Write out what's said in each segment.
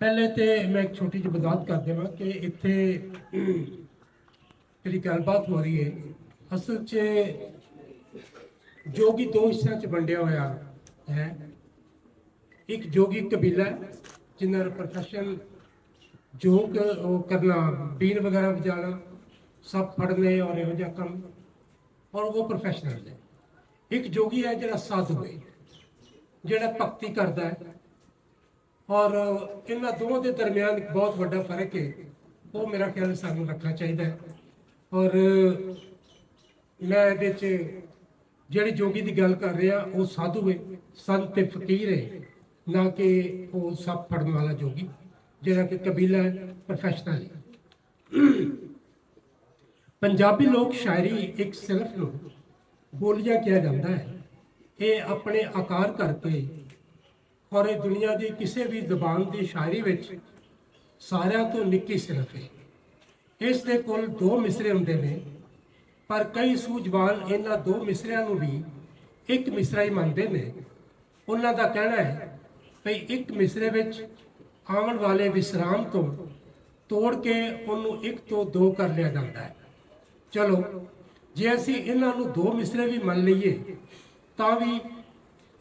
पहले तो मैं एक छोटी जी वजाहत कर देव कि इत्थे जी गलबात हो रही है असल च जोगी दो हिस्सों च वंडिया होया है। एक जोगी कबीला है जिन्होंने प्रोफैशन जोग करना, बीन वगैरह बजाना, सब फड़ने और यहो जिहा कम, और वो प्रोफैशनल है। एक जोगी है जिहड़ा साधु है, जिहड़ा भगती करता है, और इन्होंने दोनों के दरम्यान एक बहुत बड़ा फर्क है। वो मेरा ख्याल सानू रखना चाहिए। और मैं ये जिहड़ी जोगी की गल कर रहा वो साधु है, संत ते फकीर है, ना कि वो सब फड़न वाला जोगी जिहड़ा कि कबीला है, प्रोफैशनल है। पंजाबी लोक शायरी एक सिर्फ नूं बोलिया किया जाता है। ये अपने आकार करके और ये दुनिया की किसी भी जबान की शायरी विच सारिਆਂ तो निक्की सिर्फ है। इस दे कोल दो मिसरे होंदे ने, पर कई सूझवान इन्हां दो मिसरिਆਂ ਨੂੰ भी एक मिसरा ही मानते हैं। उन्हां दा कहना है भई एक मिसरे विच आवन वाले विश्राम तो तोड़ के उन्होंने एक तो दो कर लिया जाता है। चलो जे असी इन्हां नूं दो मिसरे भी मान लीए तां भी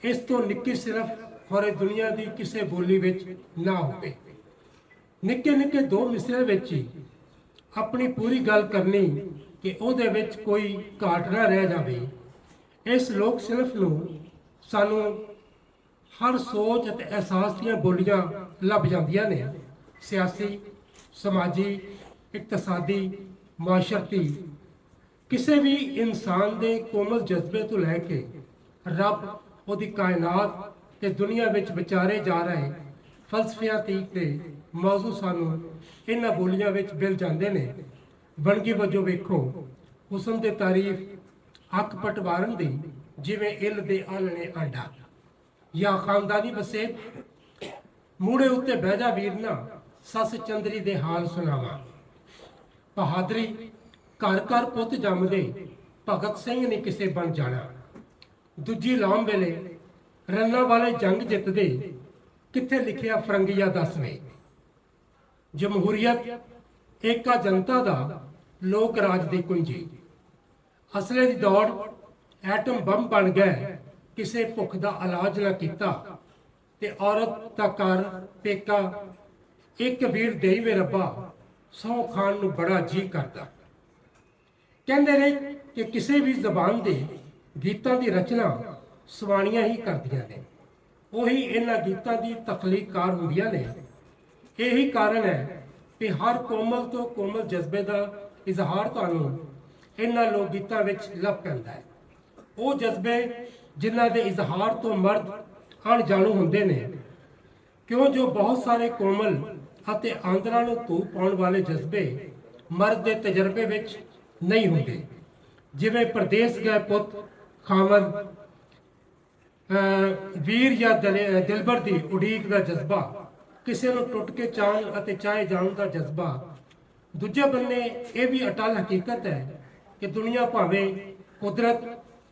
इस तो निक्की सिर्फ और दुनिया की किसी बोली विच ना होवे। निक्के निक्के दो मिसरे विच ही अपनी पूरी गल करनी कि उहदे विच कोई घाट ना रह जावे। इस लोक सिर्फ नूं सानू हर सोच ते एहसास दीआं बोलियां लभ जांदियां ने। सियासी, समाजी, इकतसादी, माशरती, किसी भी इंसान के कोमल जज्बे तो लैके रब, उहदी कायनात ते दुनिया विच विचारे जा रहे फलसफियां तीक ते मौजू सानू इन्हां बोलियां विच मिल जांदे ने। बनगी वजों वेखो हुसन ते तारीफ अख पटवारन दी जिवें इल दे आलणे आंडा, या खानदानी वसेब मूड़े उत्ते बह जा वीर ना सस चंदरी दे हाल सुनावा। बहादरी घर घर पुत जमदे भगत सिंह ने किसे बन जाना। दूजी लाम वेले रन्ना वाले जंग जितदे किथे लिखिया फरंगिया दसवें। जमहूरीयत एका जनता दा लोक राज दी कुंजी। असले दी दौड़ एटम बम बन गए, किसे भुख दा इलाज ना किता, ते औरत दा घर पेका एक वीर देई वे रब्बा, सौ खान नूं बड़ा जी करदा। कहंदे ने कि किसी भी जबान दे गीतां दी रचना सवाणियां ही करदियां ने, उही इन्हां गीतां दी तखलीककार हुंदियां ने। यही कारण है कि हर कोमल तो कोमल जज्बे का इजहार तुहानूं इन्हां लोक गीतां विच लभ पैंदा है। वो जज्बे जिन्हां दे इजहार तो मर्द अणजाणू हुंदे ने, क्यों जो बहुत सारे कोमल अते आंदरां नूं धू पाउण वाले जज्बे मर्द के तजर्बे विच नहीं हुंदे। जिवें परदेस गए पुत खावन वीर या दिलबर की उड़ीक का जज्बा, किसी नूं टुट के चाहण अते चाहे जाण का जज्बा। दूजे बन्ने ये भी अटल हकीकत है कि दुनिया भावें कुदरत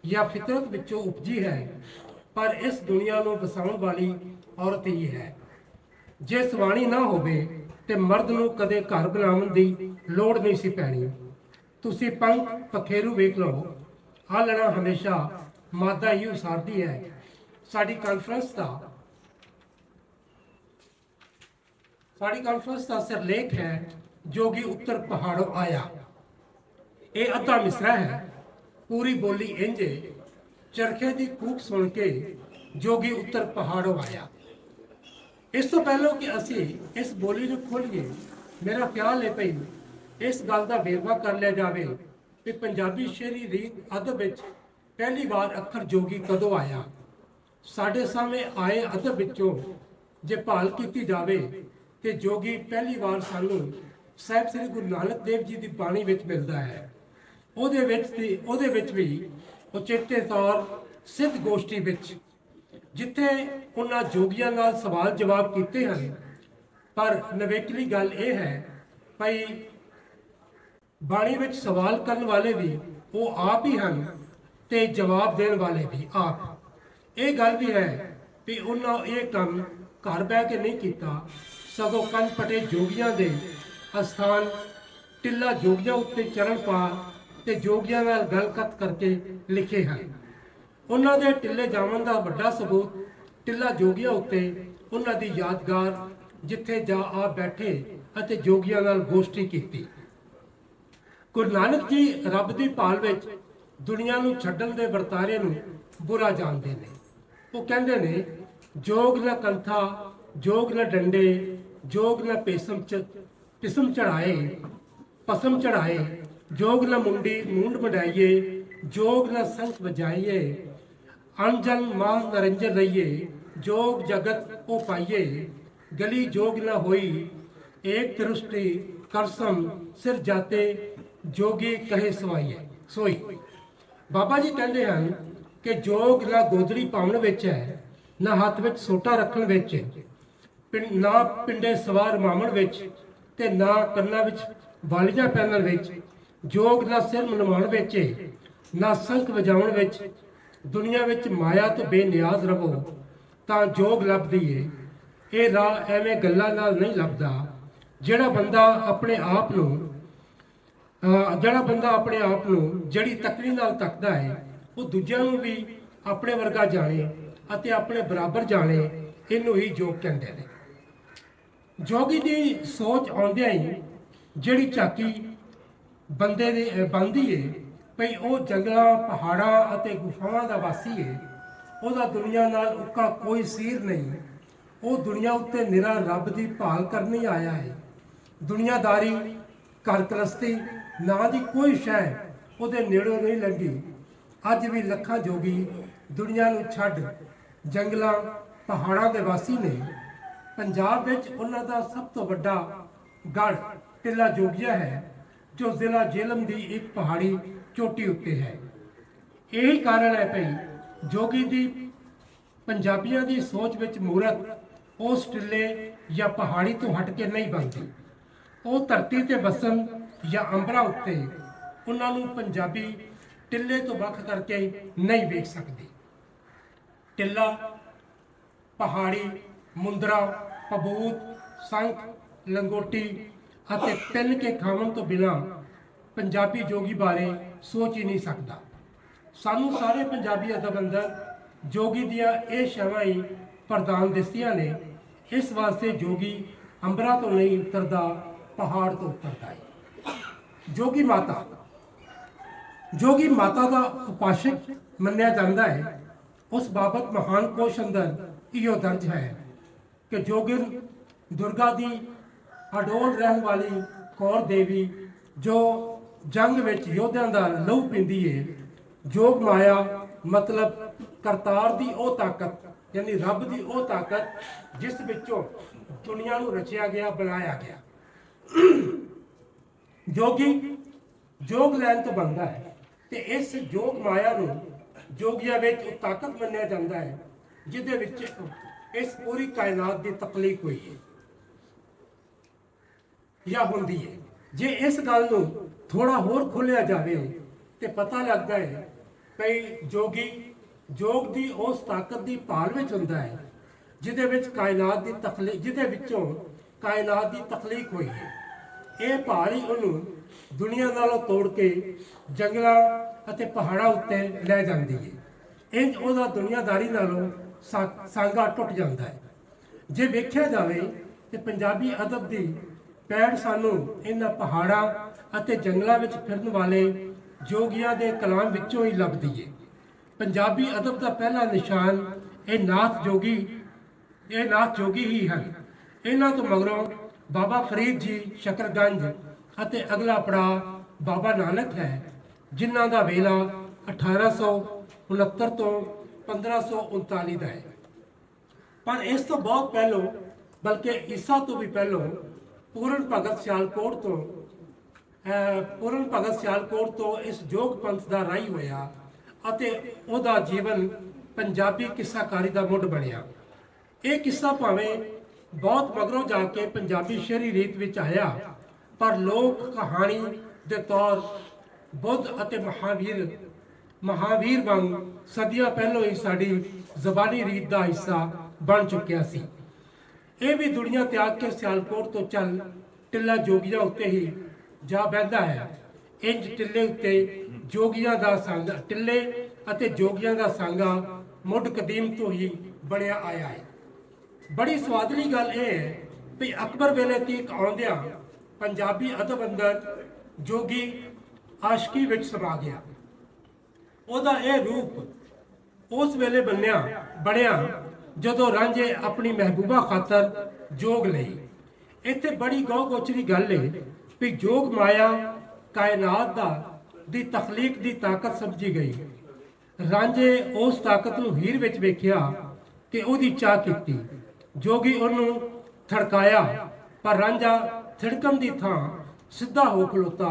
या फितरत विचों उपजी है, पर इस दुनिया नूं वसाउण वाली औरत ही है। जे सवाणी ना होवे ते मर्द नूं कदे घर बनाउण दी लोड़ नहीं सी पैणी। तुसीं पंख पखेरू वेख लो, आलਣਾ हमेशा मादा ही उसारदी है। साडी कानफ्रेंस का सिरलेख है जोगी उत्तर पहाड़ों आया। ये अद्धा मिसरा है। पूरी बोली इंजे चरखे की कूक सुन के जोगी उत्तर पहाड़ों आया। इस तो पहले कि असी इस बोली को खोलिए, मेरा ख्याल है भई इस गल का वेरवा कर लिया जाए कि पंजाबी शेरी रीत अदब विच पहली बार अखर जोगी कदों आया। साढ़े सामने आए अदब विचों जे भाल की जाए तो जोगी पहली बार सानू साहिब श्री गुरु नानक देव जी की बाणी विच मिलता है। ਉਹਦੇ ਵਿੱਚ भी उचेते तौर सिद्ध गोष्ठी विच जिथे उन्हां जोगियां नाल सवाल जवाब किए हैं, पर नवेकली गल यह है भाई बाणी विच सवाल करने वाले भी वो आप ही हैं ते जवाब देने वाले भी आप। ये गल भी है भी उन्होंने ये काम घर बह के नहीं किया, ਸਗੋਂ ਕੰਨ ਪਟੇ ਜੋਗੀਆਂ ਦੇ ਅਸਥਾਨ ਟਿੱਲਾ ਜੋਗੀਆਂ ਉੱਤੇ ਚਰਨ ਪਾ ਤੇ ਜੋਗੀਆਂ ਨਾਲ ਗੱਲਕੱਤ ਕਰਕੇ ਲਿਖੇ ਹਨ। ਉਹਨਾਂ ਦੇ ਟਿੱਲੇ ਜਾਵਣ ਦਾ ਵੱਡਾ ਸਬੂਤ ਟਿੱਲਾ ਜੋਗੀਆਂ ਉੱਤੇ ਉਹਨਾਂ ਦੀ ਯਾਦਗਾਰ, ਜਿੱਥੇ ਜਾ ਆ ਬੈਠੇ ਅਤੇ ਜੋਗੀਆਂ ਨਾਲ ਗੋਸ਼ਟੀ ਕੀਤੀ। ਗੁਰੂ ਨਾਨਕ ਜੀ ਰੱਬ ਦੀ ਭਾਲ ਵਿੱਚ ਦੁਨੀਆ ਨੂੰ ਛੱਡਣ ਦੇ ਵਰਤਾਰੇ ਨੂੰ ਬੁਰਾ ਜਾਣਦੇ ਨੇ। ਉਹ ਕਹਿੰਦੇ ਨੇ, ਜੋਗ ਨਾ ਕੰਥਾ, ਜੋਗ ਨਾ ਡੰਡੇ, ਜੋਗ ਨਾ ਪਿਸਮ ਚੜਾਏ ਪਸਮ ਚੜਾਏ, ਜੋਗ ਨਾ ਮੂੰਡ ਮਡਾਈਏ, ਜੋਗ ਨਾ ਸੰਖ ਵਜਾਈਏ, ਅਣਜਨ ਮਾਂ ਨਰੰਜਨ ਰਹੀਏ, ਜੋਗ ਜਗਤ ਉਹ ਪਾਈਏ, ਗਲੀ ਜੋਗ ਨਾ ਹੋਈ, ਏਕ ਦ੍ਰਿਸ਼ਟੀ ਕਰਸਮ ਸਿਰ ਜਾਤੇ, ਜੋਗੀ ਕਹੇ ਸੋਈ। ਬਾਬਾ ਜੀ ਕਹਿੰਦੇ ਹਨ ਕਿ ਜੋਗ ਨਾ ਗੋਦੜੀ ਪਾਉਣ ਵਿੱਚ ਹੈ, ਨਾ ਹੱਥ ਵਿੱਚ ਸੋਟਾ ਰੱਖਣ ਵਿੱਚ, ਨਾ ਪਿੰਡੇ ਸਵਾਰ ਮਾਮਣ ਵਿੱਚ, ਤੇ ਨਾ ਕੰਨਾਂ ਵਿੱਚ ਵਾਲੀਆਂ ਪਹਿਨਣ ਵਿੱਚ। ਜੋਗ ਨਾ ਸਿਰ ਮਨਵਾਉਣ ਵਿੱਚ, ਨਾ ਸੰਖ ਵਜਾਉਣ ਵਿੱਚ। ਦੁਨੀਆ ਵਿੱਚ ਮਾਇਆ ਤੋਂ ਬੇਨਿਆਜ਼ ਰਹੋ ਤਾਂ ਜੋਗ ਲੱਭਦੀ ਏ। ਇਹ ਰਾਹ ਐਵੇਂ ਗੱਲਾਂ ਨਾਲ ਨਹੀਂ ਲੱਭਦਾ। ਜਿਹੜਾ ਬੰਦਾ ਆਪਣੇ ਆਪ ਨੂੰ ਜੜੀ ਤੱਕਣੀ ਨਾਲ ਤੱਕਦਾ ਹੈ, ਉਹ ਦੂਜਿਆਂ ਨੂੰ ਵੀ ਆਪਣੇ ਵਰਗਾ ਜਾਣੇ ਅਤੇ ਆਪਣੇ ਬਰਾਬਰ ਜਾਣੇ। ਇਹਨੂੰ ਹੀ ਜੋਗ ਕਹਿੰਦੇ ਨੇ। ਜੋਗੀ ਦੀ ਸੋਚ ਆਉਂਦਿਆਂ ਹੀ ਜਿਹੜੀ ਝਾਕੀ ਬੰਦੇ ਦੇ ਬਣਦੀ ਏ ਭਈ ਉਹ ਜੰਗਲਾਂ, ਪਹਾੜਾਂ ਅਤੇ ਗੁਫਾਵਾਂ ਦਾ ਵਾਸੀ ਏ। ਉਹਦਾ ਦੁਨੀਆ ਨਾਲ ਉੱਕਾ ਕੋਈ ਸੀਰ ਨਹੀਂ। ਉਹ ਦੁਨੀਆ ਉੱਤੇ ਨਿਰਾ ਰੱਬ ਦੀ ਭਾਲ ਕਰਨੀ ਆਇਆ ਹੈ। ਦੁਨੀਆਦਾਰੀ, ਘਰ ਕਲਸਤੀ ਨਾਂ ਦੀ ਕੋਈ ਸ਼ੈ ਉਹਦੇ ਨੇੜੋਂ ਨਹੀਂ ਲੰਘੀ। ਅੱਜ ਵੀ ਲੱਖਾਂ ਜੋਗੀ ਦੁਨੀਆ ਨੂੰ ਛੱਡ ਜੰਗਲਾਂ, ਪਹਾੜਾਂ ਦੇ ਵਾਸੀ ਨੇ। ਪੰਜਾਬ ਵਿੱਚ ਉਹਨਾਂ ਦਾ ਸਭ ਤੋਂ ਵੱਡਾ ਗੜ੍ਹ ਟਿੱਲਾ ਜੋਗੀਆਂ ਹੈ, ਜੋ ਜ਼ਿਲ੍ਹਾ ਜੇਹਲਮ ਦੀ ਇੱਕ ਪਹਾੜੀ ਚੋਟੀ ਉੱਤੇ ਹੈ। ਇਹੀ ਕਾਰਨ ਹੈ ਭਈ ਜੋਗੀ ਦੀ ਪੰਜਾਬੀਆਂ ਦੀ ਸੋਚ ਵਿੱਚ ਮੂਰਤ ਉਸ ਟਿੱਲੇ ਜਾਂ ਪਹਾੜੀ ਤੋਂ ਹਟ ਕੇ ਨਹੀਂ ਬਣਦੀ। ਉਹ ਧਰਤੀ ਤੇ ਵਸਣ ਜਾਂ ਅੰਬਰਾਂ ਉੱਤੇ ਉਹਨਾਂ ਨੂੰ ਪੰਜਾਬੀ ਟਿੱਲੇ ਤੋਂ ਵੱਖ ਕਰਕੇ ਨਹੀਂ ਵੇਖ ਸਕਦੇ। ਟਿੱਲਾ, ਪਹਾੜੀ, ਮੁੰਦਰਾ, ਪਬੂਤ, ਸੰਖ, ਲੰਗੋਟੀ ਅਤੇ ਪਿੰਨ ਕੇ ਖਾਵਣ ਤੋਂ ਬਿਨਾਂ ਪੰਜਾਬੀ ਜੋਗੀ ਬਾਰੇ ਸੋਚ ਹੀ ਨਹੀਂ ਸਕਦਾ। ਸਾਨੂੰ ਸਾਰੇ ਪੰਜਾਬੀ ਅਦਬ ਅੰਦਰ ਜੋਗੀ ਦੀਆਂ ਇਹ ਸ਼ੈਵਾਂ ਹੀ ਪ੍ਰਧਾਨ ਦਿਸਦੀਆਂ ਨੇ। ਇਸ ਵਾਸਤੇ ਜੋਗੀ ਅੰਬਰਾਂ ਤੋਂ ਨਹੀਂ ਉਤਰਦਾ, ਪਹਾੜ ਤੋਂ ਉਤਰਦਾ ਹੈ। ਜੋਗੀ ਮਾਤਾ ਦਾ ਉਪਾਸ਼ਕ ਮੰਨਿਆ ਜਾਂਦਾ ਹੈ। ਉਸ ਬਾਬਤ ਮਹਾਨ ਕੋਸ਼ ਅੰਦਰ ਇਹੋ ਦਰਜ ਹੈ ਕਿ ਜੋਗਿਨ ਦੁਰਗਾ ਦੀ ਅਡੋਲ ਰਹਿਣ ਵਾਲੀ ਕੌਰ ਦੇਵੀ, ਜੋ ਜੰਗ ਵਿੱਚ ਯੋਧਿਆਂ ਦਾ ਲਹੂ ਪੀਂਦੀ ਏ। ਜੋਗ ਮਾਇਆ ਮਤਲਬ ਕਰਤਾਰ ਦੀ ਉਹ ਤਾਕਤ, ਯਾਨੀ ਰੱਬ ਦੀ ਉਹ ਤਾਕਤ ਜਿਸ ਵਿੱਚੋਂ ਦੁਨੀਆ ਨੂੰ ਰਚਿਆ ਗਿਆ, ਬਣਾਇਆ ਗਿਆ। ਜੋਗੀ ਜੋਗ ਲੈਣ ਤੋਂ ਬਣਦਾ ਹੈ ਤੇ ਇਸ ਜੋਗ ਮਾਇਆ ਨੂੰ ਜੋਗੀਆਂ ਵਿੱਚ ਉਹ ਤਾਕਤ ਮੰਨਿਆ ਜਾਂਦਾ ਹੈ ਜਿਹਦੇ ਵਿੱਚ ਇਸ ਪੂਰੀ ਕਾਇਨਾਤ ਦੀ ਤਖਲੀਕ ਹੋਈ ਹੈ ਜਾਂ ਹੁੰਦੀ ਹੈ। ਜੇ ਇਸ ਗੱਲ ਨੂੰ ਥੋੜਾ ਹੋਰ ਖੋਲਿਆ ਜਾਵੇ ਤੇ ਪਤਾ ਲੱਗਦਾ ਹੈ ਕਿ ਜੋਗ ਦੀ ਉਸ ਤਾਕਤ ਦੀ ਭਾਲ ਵਿੱਚ ਹੁੰਦਾ ਹੈ ਜਿਹਦੇ ਵਿੱਚੋਂ ਕਾਇਨਾਤ ਦੀ ਤਖਲੀਕ ਹੋਈ ਹੈ। ਇਹ ਭਾਲ ਹੀ ਉਹਨੂੰ ਦੁਨੀਆ ਨਾਲੋਂ ਤੋੜ ਕੇ ਜੰਗਲਾਂ ਅਤੇ ਪਹਾੜਾਂ ਉੱਤੇ ਲੈ ਜਾਂਦੀ ਹੈ। ਇੰਝ ਉਹਦਾ ਦੁਨੀਆਦਾਰੀ ਨਾਲੋਂ ਸਾਂਗਾ ਟੁੱਟ ਜਾਂਦਾ ਹੈ। ਜੇ ਵੇਖਿਆ ਜਾਵੇ ਤੇ ਪੰਜਾਬੀ ਅਦਬ ਦੀ ਪੈੜ ਸਾਨੂੰ ਇਹਨਾਂ ਪਹਾੜਾਂ ਅਤੇ ਜੰਗਲਾਂ ਵਿੱਚ ਫਿਰਨ ਵਾਲੇ ਜੋਗੀਆਂ ਦੇ ਕਲਾਮ ਵਿੱਚੋਂ ਹੀ ਲੱਭਦੀ ਹੈ। ਪੰਜਾਬੀ ਅਦਬ ਦਾ ਪਹਿਲਾ ਨਿਸ਼ਾਨ ਇਹ ਨਾਥ ਜੋਗੀ ਹੀ ਹਨ। ਇਹਨਾਂ ਤੋਂ ਮਗਰੋਂ ਬਾਬਾ ਫਰੀਦ ਜੀ ਸ਼ਕਰਗੰਜ ਅਤੇ ਅਗਲਾ ਪੜਾਅ ਬਾਬਾ ਨਾਨਕ ਹੈ, ਜਿਨ੍ਹਾਂ ਦਾ ਵੇਲਾ 1869 ਤੋਂ 1539 ਦਾ ਹੈ। ਪਰ ਇਸ ਤੋਂ ਬਹੁਤ ਪਹਿਲੋਂ, ਬਲਕਿ ਈਸਾ ਤੋਂ ਵੀ ਪਹਿਲੋਂ ਪੂਰਨ ਭਗਤ ਸਿਆਲਕੋਟ ਤੋਂ ਇਸ ਜੋਗ ਪੰਥ ਦਾ ਰਾਹੀ ਹੋਇਆ ਅਤੇ ਉਹਦਾ ਜੀਵਨ ਪੰਜਾਬੀ ਕਿੱਸਾਕਾਰੀ ਦਾ ਮੁੱਢ ਬਣਿਆ। ਇਹ ਕਿੱਸਾ ਭਾਵੇਂ ਬਹੁਤ ਮਗਰੋਂ ਜਾ ਕੇ ਪੰਜਾਬੀ ਸ਼ਹਿਰੀ ਰੀਤ ਵਿੱਚ ਆਇਆ, ਪਰ ਲੋਕ ਕਹਾਣੀ ਦੇ ਤੌਰ ਬੁੱਧ ਅਤੇ ਮਹਾਵੀਰ ਵਾਂਗ ਸਦੀਆਂ ਪਹਿਲੋਂ ਹੀ ਸਾਡੀ ਜ਼ਬਾਨੀ ਰੀਤ ਦਾ ਹਿੱਸਾ ਬਣ ਚੁੱਕਿਆ ਸੀ। ਇਹ ਵੀ ਦੁਨੀਆ ਤਿਆਗ ਕੇ ਸਿਆਲਕੋਟ ਤੋਂ ਚੱਲ ਟਿੱਲਾ ਜੋਗੀਆਂ ਉੱਤੇ ਹੀ ਜਾ ਬਹਿੰਦਾ ਹੈ। ਇੰਜ ਟਿੱਲੇ ਉੱਤੇ ਜੋਗੀਆਂ ਦਾ ਸੰਗ, ਟਿੱਲੇ ਅਤੇ ਜੋਗੀਆਂ ਦਾ ਸਾਂਗਾ ਮੁੱਢ ਕਦੀਮ ਤੋਂ ਹੀ ਬਣਿਆ ਆਇਆ ਹੈ। ਬੜੀ ਸਵਾਦਲੀ ਗੱਲ ਇਹ ਹੈ ਵੀ ਅਕਬਰ ਵੇਲੇ ਤੀਕ ਆਉਂਦਿਆਂ ਪੰਜਾਬੀ ਅਦਬ ਅੰਦਰ ਜੋਗੀ ਆਸ਼ਕੀ ਵਿੱਚ ਸਮਾ ਗਿਆ। ਉਹਦਾ ਇਹ ਰੂਪ ਉਸ ਵੇਲੇ ਬਣਿਆ ਜਦੋਂ ਰਾਂਝੇ ਆਪਣੀ ਮਹਿਬੂਬਾ ਖਾਤਰ ਜੋਗ ਲਈ। ਇੱਥੇ ਬੜੀ ਗੌਰ-ਗੋਚਰੀ ਗੱਲ ਹੈ ਵੀ ਜੋਗ ਮਾਇਆ ਕਾਇਨਾਤ ਦੀ ਤਖਲੀਕ ਦੀ ਤਾਕਤ ਸਮਝੀ ਗਈ। ਰਾਂਝੇ ਉਸ ਤਾਕਤ ਨੂੰ ਹੀਰ ਵਿੱਚ ਵੇਖਿਆ ਤੇ ਉਹਦੀ ਚਾਹ ਕੀਤੀ। ਜੋਗੀ ਉਹਨੂੰ ਥੜਕਾਇਆ ਪਰ ਰਾਂਝਾ ਥਿੜਕਣ ਦੀ ਥਾਂ ਸਿੱਧਾ ਹੋ ਖਲੋਤਾ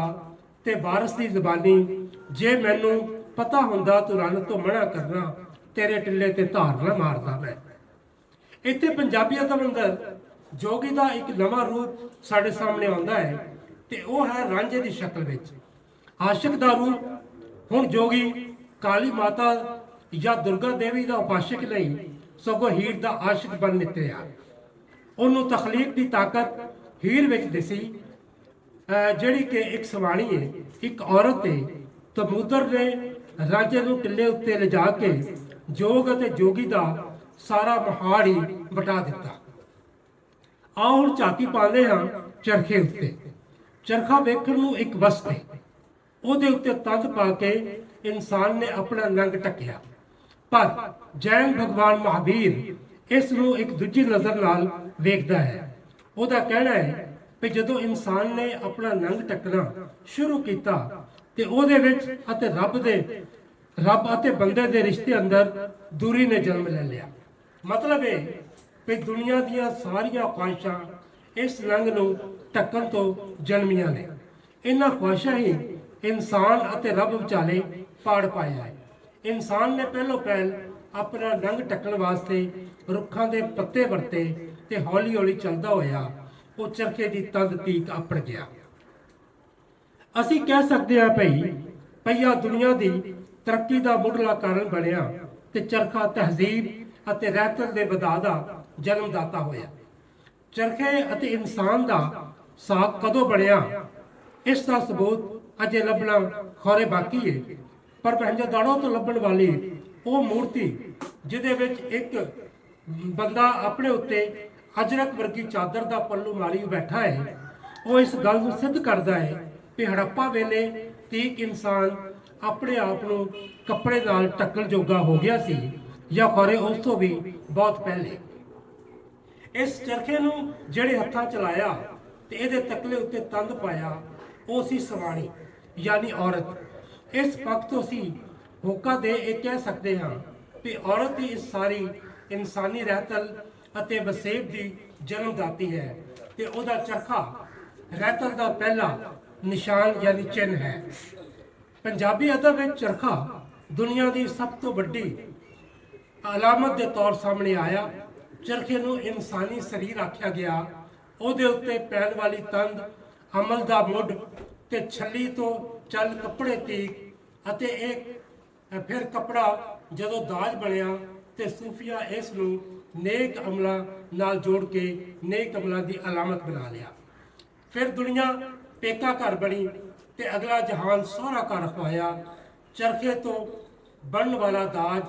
ਤੇ ਵਾਰਸ ਦੀ ਜ਼ਬਾਨੀ, ਜੇ ਮੈਨੂੰ ਪਤਾ ਹੁੰਦਾ ਤੂੰ ਰਣ ਤੋਂ ਮਨਾ ਕਰਨਾ, ਤੇਰੇ ਟਿੱਲੇ ਤੇ ਧਾਰ ਨਾ ਮਾਰਦਾ ਮੈਂ। ਇੱਥੇ ਪੰਜਾਬੀ ਅਦਬ ਅੰਦਰ ਜੋਗੀ ਦਾ ਇੱਕ ਨਵਾਂ ਰੂਪ ਸਾਡੇ ਸਾਹਮਣੇ ਆਉਂਦਾ ਹੈ ਤੇ ਉਹ ਹੈ ਰਾਂਝੇ ਦੀ ਸ਼ਕਲ ਵਿੱਚ। ਆਸ਼ਿਕ ਦਾ ਰੂਪ ਹੁਣ ਜੋਗੀ ਕਾਲੀ ਮਾਤਾ ਜਾਂ ਦੁਰਗਾ ਦੇਵੀ ਦਾ ਉਪਾਸ਼ਕ ਨਹੀਂ, ਸਗੋਂ ਹੀਰ ਦਾ ਆਸ਼ਿਕ ਬਣ ਨਿਕਲਿਆ। ਉਹਨੂੰ ਤਖਲੀਕ ਦੀ ਤਾਕਤ ਹੀਰ ਵਿੱਚ ਦਿਸੀ, ਜਿਹੜੀ ਕਿ ਇੱਕ ਸਵਾਣੀ ਹੈ, ਇੱਕ ਔਰਤ ਹੈ। ਤਮੂਦਰ ਨੇ ਰਾਂਝੇ ਨੂੰ ਟਿੱਲੇ ਉੱਤੇ ਲਿਜਾ ਕੇ ਜੋਗ ਅਤੇ ਜੋਗੀ ਦਾ ਸਾਰਾ ਮਹਾੜ ਹੀ ਵਟਾ ਦਿੱਤਾ। ਆਓ ਹੁਣ ਝਾਤੀ ਪਾਉਂਦੇ ਹਾਂ ਚਰਖੇ ਉੱਤੇ। ਚਰਖਾ ਵੇਖਣ ਨੂੰ ਇੱਕ ਵਸਤ ਹੈ, ਉਹਦੇ ਉੱਤੇ ਤੰਦ ਪਾ ਕੇ ਇਨਸਾਨ ਨੇ ਆਪਣਾ ਨੰਗ ਢੱਕਿਆ। ਪਰ ਜੈਨ ਭਗਵਾਨ ਮਹਾਵੀਰ ਇਸ ਨੂੰ ਇੱਕ ਦੂਜੀ ਨਜ਼ਰ ਨਾਲ ਵੇਖਦਾ ਹੈ। ਉਹਦਾ ਕਹਿਣਾ ਹੈ ਕਿ ਜਦੋਂ ਇਨਸਾਨ ਨੇ ਆਪਣਾ ਨੰਗ ਢੱਕਣਾ ਸ਼ੁਰੂ ਕੀਤਾ ਤੇ ਉਹਦੇ ਵਿੱਚ ਅਤੇ ਰੱਬ ਅਤੇ ਬੰਦੇ ਦੇ ਰਿਸ਼ਤੇ ਅੰਦਰ ਦੂਰੀ ਨੇ ਜਨਮ ਲੈ ਲਿਆ। ਮਤਲਬ ਇਹ ਕਿ ਦੁਨੀਆ ਦੀਆਂ ਸਾਰੀਆਂ ਖੁਆਇਸ਼ਾਂ ਇਸ ਨੰਗ ਨੂੰ ਢੱਕਣ ਤੋਂ ਜਨਮੀਆਂ ਨੇ। ਇਹਨਾਂ ਖੁਆਇਸ਼ਾਂ ਹੀ ਇਨਸਾਨ ਅਤੇ ਰੱਬ ਵਿਚਾਲੇ ਪਾੜ ਪਾਇਆ ਹੈ। ਇਨਸਾਨ ਨੇ ਪਹਿਲ ਆਪਣਾ ਨੰਗ ਢੱਕਣ ਵਾਸਤੇ ਰੁੱਖਾਂ ਦੇ ਪੱਤੇ ਵਰਤੇ ਤੇ ਹੌਲੀ ਹੌਲੀ ਚੱਲਦਾ ਹੋਇਆ ਉਹ ਚਰਖੇ ਦੀ ਤੰਦ ਤੀਕ ਆਪੜ ਗਿਆ। ਅਸੀਂ ਕਹਿ ਸਕਦੇ ਹਾਂ ਪਈਆ ਦੁਨੀਆ ਦੀ ਤਰੱਕੀ ਦਾ ਮੁੱਢਲਾ ਕਾਰਨ ਬਣਿਆ ਤੇ ਚਰਖਾ ਤਹਿਜ਼ੀਬ ਅਤੇ ਰਹਿਤਲ ਦੇ ਵਧਾ ਦਾ ਜਨਮਦਾਤਾ ਹੋਇਆ। ਚਰਖੇ ਅਤੇ ਇਨਸਾਨ ਦਾ ਸਾਥ ਕਦੋਂ ਬਣਿਆ, ਇਸ ਦਾ ਸਬੂਤ ਅਜੇ ਲੱਭਣਾ ਖੌਰੇ ਬਾਕੀ ਹੈ। ਪਰ ਪਹਿੰਜਾਦਾੜੋਂ ਤੋਂ ਲੱਭਣ ਵਾਲੀ ਉਹ ਮੂਰਤੀ ਜਿਹਦੇ ਵਿੱਚ ਇੱਕ ਬੰਦਾ ਆਪਣੇ ਉੱਤੇ ਅਜਰਕ ਵਰਗੀ ਚਾਦਰ ਦਾ ਪੱਲੂ ਮਾਰੀ ਬੈਠਾ ਹੈ, ਉਹ ਇਸ ਗੱਲ ਨੂੰ ਸਿੱਧ ਕਰਦਾ ਹੈ ਕਿ ਹੜੱਪਾ ਵੇਲੇ ਤੀਕ ਇਨਸਾਨ ਆਪਣੇ ਆਪ ਨੂੰ ਕੱਪੜੇ ਨਾਲ ਢੱਕਣ ਜੋਗਾ ਹੋ ਗਿਆ ਸੀ, ਜਾਂ ਖੌਰੇ ਉਸ ਤੋਂ ਵੀ ਬਹੁਤ ਪਹਿਲੇ। ਇਸ ਚਰਖੇ ਨੂੰ ਜਿਹੜੇ ਹੱਥਾਂ ਚਲਾਇਆ ਤੇ ਇਹਦੇ ਤਕਲੇ ਉੱਤੇ ਤੰਦ ਪਾਇਆ, ਉਹ ਸੀ ਸਵਾਣੀ ਯਾਨੀ ਔਰਤ। ਇਸ ਪੱਖ ਤੋਂ ਅਸੀਂ ਹੋਕਾ ਦੇ ਇਹ ਕਹਿ ਸਕਦੇ ਹਾਂ ਕਿ ਔਰਤ ਹੀ ਇਸ ਸਾਰੀ ਇਨਸਾਨੀ ਰਹਿਤਲ ਅਤੇ ਵਸੇਬ ਦੀ ਜਨਮਦਾਤੀ ਹੈ ਤੇ ਉਹਦਾ ਚਰਖਾ ਰਹਿਤਲ ਦਾ ਪਹਿਲਾ ਨਿਸ਼ਾਨ ਯਾਨੀ ਚਿੰਨ੍ਹ ਹੈ। ਪੰਜਾਬੀ ਅਦਬ ਵਿੱਚ ਚਰਖਾ ਦੁਨੀਆ ਦੀ ਸਭ ਤੋਂ ਵੱਡੀ ਅਲਾਮਤ ਦੇ ਤੌਰ ਸਾਹਮਣੇ ਆਇਆ। ਚਰਖੇ ਨੂੰ ਇਨਸਾਨੀ ਸਰੀਰ ਆਖਿਆ ਗਿਆ। ਉਹਦੇ ਉੱਤੇ ਪੈਣ ਵਾਲੀ ਤੰਦ, ਅਮਲ ਦਾ ਮੁੱਢ ਤੇ ਛੱਲੀ ਤੋਂ ਚੱਲ ਕੱਪੜੇ ਤੀਕ ਅਤੇ ਇਹ ਫਿਰ ਕੱਪੜਾ ਜਦੋਂ ਦਾਜ ਬਣਿਆ ਤੇ ਸੂਫੀਆ ਇਸ ਨੂੰ ਨੇਕ ਅਮਲਾਂ ਨਾਲ ਜੋੜ ਕੇ ਨੇਕ ਅਮਲਾਂ ਦੀ ਅਲਾਮਤ ਬਣਾ ਲਿਆ। ਫਿਰ ਦੁਨੀਆ ਪੇਕਾ ਘਰ ਬਣੀ ਤੇ ਅਗਲਾ ਜਹਾਨ ਸਹੁਰਾ ਘਰ ਖਵਾਇਆ। ਚਰਖੇ ਤੋਂ ਬਣਨ ਵਾਲਾ ਦਾਜ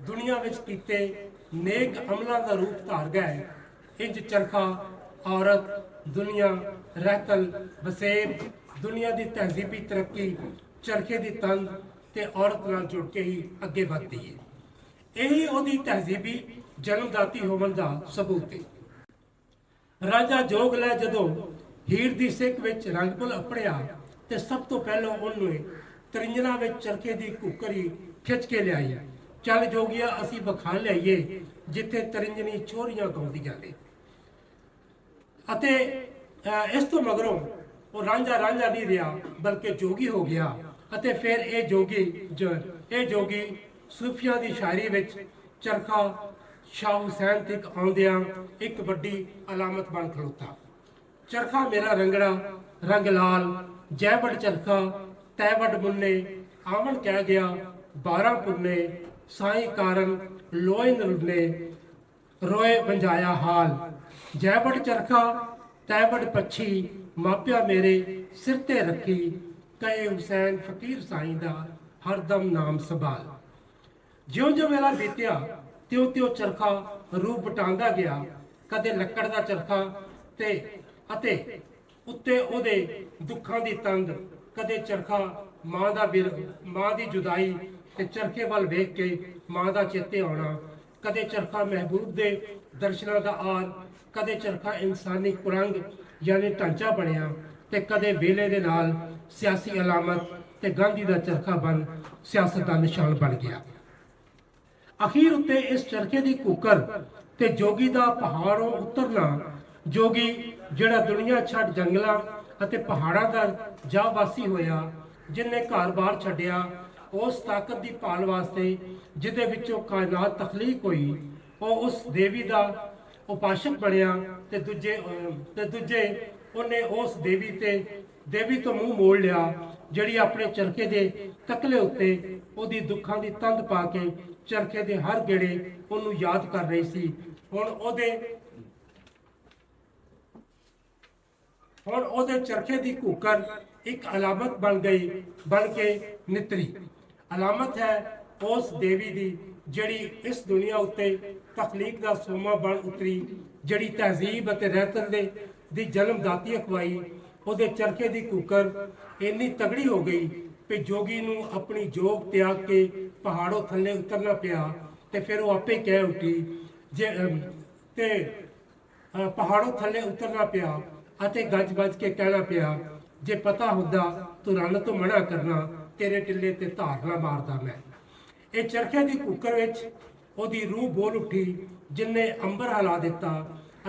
ਦੁਨੀਆ ਵਿੱਚ ਕੀਤੇ ਨੇਕ ਅਮਲਾਂ ਦਾ ਰੂਪ ਧਾਰ ਗਏ। ਇੰਜ ਚਰਖਾ, ਔਰਤ, ਦੁਨੀਆ, ਰਹਿਤਲ, ਵਸੇਬ, ਦੁਨੀਆ ਦੀ ਤਹਿਜ਼ੀਬੀ ਤਰੱਕੀ ਚਰਖੇ ਦੀ ਤੰਦ ਤੇ ਔਰਤ ਨਾਲ ਜੁੜ ਕੇ ਹੀ ਅੱਗੇ ਵੱਧਦੀ ਹੈ। ਇਹੀ ਉਹਦੀ ਤਹਿਜ਼ੀਬੀ ਜਨਮਦਾਤੀ ਹੋਣ ਦਾ ਸਬੂਤ ਹੈ। ਰਾਜਾ ਜੋਗ ਲੈ ਜਦੋਂ ਹੀਰ ਦੀ ਸਿੱਖ ਵਿੱਚ ਰੰਗਪੁਲ ਅਪੜਿਆ ਤੇ ਸਭ ਤੋਂ ਪਹਿਲਾਂ ਉਹਨੂੰ ਤਰਿੰਜਣਾ ਵਿੱਚ ਚਰਖੇ ਦੀ ਕੁੱਕਰੀ ਖਿੱਚ ਕੇ ਲਿਆਈ। ਚੱਲ ਜੋਗੀਆ ਅਸੀਂ ਵਿਖਾ ਲਿਆਈਏ ਜਿੱਥੇ ਤਰਿੰਜਣੀ ਛੋਰੀਆਂ ਗਾਉਂਦੀਆਂ ਨੇ। ਅਤੇ ਇਸ ਤੋਂ ਮਗਰੋਂ ਉਹ ਰਾਂਝਾ ਨਹੀਂ ਰਿਹਾ ਬਲਕਿ ਜੋਗੀ ਹੋ ਗਿਆ। ਅਤੇ ਫਿਰ ਇਹ ਜੋਗੀ ਸੂਫੀਆਂ ਦੀ ਸ਼ਾਇਰੀ ਵਿੱਚ ਚਰਖਾ ਸ਼ਾਹ ਹੁਸੈਨ ਤੱਕ ਆਉਂਦਿਆਂ ਇੱਕ ਵੱਡੀ ਅਲਾਮਤ ਬਣ ਖਲੋਤਾ। ਚਰਖਾ ਮੇਰਾ ਰੰਗੜਾ ਰੰਗ ਲਾਲ, ਜੈ ਵੱਡ ਚਰਖਾ ਤੈ ਵੱਡ ਮੁੰਨੇ, ਆਵਣ ਕਹਿ ਗਿਆ 12 ਪੁੰਨੇ, ਸਾਈਂ ਕਾਰਨ ਲੋਏ ਨਰੁੰਨੇ, ਰੋਏ ਵੰਜਾਇਆ ਹਾਲ। ਜੈਵੜ ਚਰਖਾ ਤੈਵੜ ਪੱਛੀ, ਮਾਪਿਆ ਮੇਰੇ ਸਿਰ ਤੇ ਰੱਖੀ, ਕਹੇ ਹੁਸੈਨ ਫਕੀਰ ਸਾਈਂ ਦਾ ਹਰਦਮ ਨਾਮ ਸੰਭਾਲ। ਜਿਉਂ-ਜਿਉਂ ਵੇਲਾ ਬੀਤਿਆ ਤਿਉਂ-ਤਿਉਂ ਚਰਖਾ ਰੂਪ ਵਟਾਉਂਦਾ ਗਿਆ। ਕਦੇ ਲੱਕੜ ਦਾ ਚਰਖਾ ਅਤੇ ਉੱਤੇ ਉਹਦੇ ਦੁੱਖਾਂ ਦੀ ਤੰਦ, ਕਦੇ ਚਰਖਾ ਮਾਂ ਦੀ ਜੁਦਾਈ ਤੇ ਚਰਖੇ ਵੱਲ ਵੇਖ ਕੇ ਮਾਂ ਦਾ ਚੇਤੇ ਆਉਣਾ, ਕਦੇ ਚਰਖਾ ਮਹਿਬੂਬ ਦੇ ਦਰਸ਼ਨਾਂ ਦਾ ਆਰ, ਕਦੇ ਚਰਖਾ ਇਨਸਾਨੀ ਕੁਰੰਗ ਯਾਨੀ ਢਾਂਚਾ ਬਣਿਆ, ਤੇ ਕਦੇ ਵੇਲੇ ਦੇ ਨਾਲ ਸਿਆਸੀ ਅਲਾਮਤ ਤੇ ਗਾਂਧੀ ਦਾ ਚਰਖਾ ਬਣ ਸਿਆਸਤ ਦਾ ਨਿਸ਼ਾਨ ਬਣ ਗਿਆ। ਅਖੀਰ ਉੱਤੇ ਇਸ ਚਰਖੇ ਦੀ ਕੂਕਰ ਤੇ ਜੋਗੀ ਦਾ ਪਹਾੜੋਂ ਉਤਰਨਾ, ਜੋਗੀ ਜਿਹੜਾ ਦੁਨੀਆ ਛੱਡ ਜੰਗਲਾਂ ਅਤੇ ਪਹਾੜਾਂ ਦਾ ਜਾ ਵਾਸੀ ਹੋਇਆ, ਜਿਨਨੇ ਘਰ-ਬਾਰ ਛੱਡਿਆ ਉਸ ਤਾਕਤ ਦੀ ਭਾਲ ਵਾਸਤੇ ਜਿਹਦੇ ਵਿੱਚੋਂ ਕਾਇਨਾਤ ਤਖਲੀਕ ਹੋਈ, ਉਹ ਉਸ ਦੇਵੀ ਦਾ ਉਪਾਸ਼ਕ ਬਣਿਆ ਤੇ ਦੂਜੇ ਉਹਨੇ ਉਸ ਦੇਵੀ ਤੋਂ ਮੂੰਹ ਮੋੜ ਲਿਆ, ਜਿਹੜੀ ਆਪਣੇ ਚਰਖੇ ਦੇ ਤਕਲੇ ਉੱਤੇ ਉਹਦੀ ਦੁੱਖਾਂ ਦੀ ਤੰਦ ਪਾ ਕੇ ਚਰਖੇ ਦੇ ਹਰ ਗੇੜੇ ਉਹਨੂੰ ਯਾਦ ਕਰ ਰਹੀ ਸੀ। ਹੁਣ ਉਹਦੇ ਚਰਖੇ ਦੀ ਕੂਕਰ ਇੱਕ ਅਲਾਮਤ ਬਣ ਕੇ ਨਿਤਰੀ। ਅਲਾਮਤ ਹੈ ਉਸ ਦੇਵੀ ਦੀ ਜਿਹੜੀ ਇਸ ਦੁਨੀਆ ਉੱਤੇ ਤਖਲੀਕ ਦਾ ਸੋਮਾ ਬਣ ਉਤਰੀ, ਜਿਹੜੀ ਤਹਿਜ਼ੀਬ ਅਤੇ ਰਹਿਤਰ ਦੀ ਜਨਮਦਾਤੀ ਅਖਵਾਈ। ਉਹਦੇ ਚਰਖੇ ਦੀ ਕੂਕਰ ਇੰਨੀ ਤਗੜੀ ਹੋ ਗਈ ਕਿ ਜੋਗੀ ਨੂੰ ਆਪਣੀ ਜੋਗ ਤਿਆਗ ਕੇ ਪਹਾੜੋਂ ਥੱਲੇ ਉਤਰਨਾ ਪਿਆ, ਤੇ ਫਿਰ ਉਹ ਆਪੇ ਕਹਿ ਉੱਠੀ ਪਹਾੜੋਂ ਥੱਲੇ ਉਤਰਨਾ ਪਿਆ ਅਤੇ ਗੱਜ-ਵੱਜ ਕੇ ਕਹਿਣਾ ਪਿਆ, ਜੇ ਪਤਾ ਹੁੰਦਾ ਤੂੰ ਰੰਨ ਤੋਂ ਮਨਾ ਕਰਨਾ, ਤੇਰੇ ਟਿੱਲੇ ਤੇ ਧਾਰ ਨਾ ਮਾਰਦਾ ਮੈਂ। ਇਹ ਚਰਖੇ ਦੀ ਕੂਕਰ ਵਿੱਚ ਉਹਦੀ ਰੂਹ ਬੋਲ ਉੱਠੀ, ਜਿਨਨੇ ਅੰਬਰ ਹਿਲਾ ਦਿੱਤਾ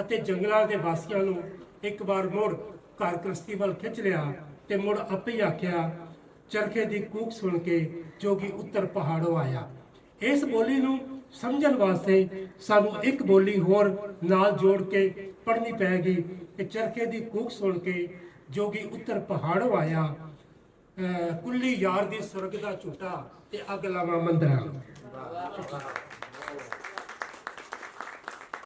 ਅਤੇ ਜੰਗਲਾਂ ਦੇ ਵਾਸੀਆਂ ਨੂੰ ਇੱਕ ਵਾਰ ਮੁੜ ਘਰ ਗ੍ਰਸਤੀ ਵੱਲ ਖਿੱਚ ਲਿਆ, ਤੇ ਮੁੜ ਆਪੇ ਹੀ ਆਖਿਆ, ਚਰਖੇ ਦੀ ਕੂਕ ਸੁਣ ਕੇ ਜੋਗੀ ਉੱਤਰ ਪਹਾੜੋਂ ਆਇਆ। ਇਸ ਬੋਲੀ ਨੂੰ ਸਮਝਣ ਵਾਸਤੇ ਸਾਨੂੰ ਇੱਕ ਬੋਲੀ ਹੋਰ ਨਾਲ ਜੋੜ ਕੇ ਪੜ੍ਹਨੀ ਪੈਗੀ ਕਿ ਚਰਖੇ ਦੀ ਕੂਕ ਸੁਣ ਕੇ ਜੋਗੀ ਉੱਤਰ ਪਹਾੜੋਂ ਆਇਆ, ਕੁੱਲੀ ਯਾਰ ਦੀ ਸੁਰਗ ਦਾ ਝੂਟਾ ਤੇ ਅੱਗ ਲਾਵਾਂ ਮੰਦਰਾਂ।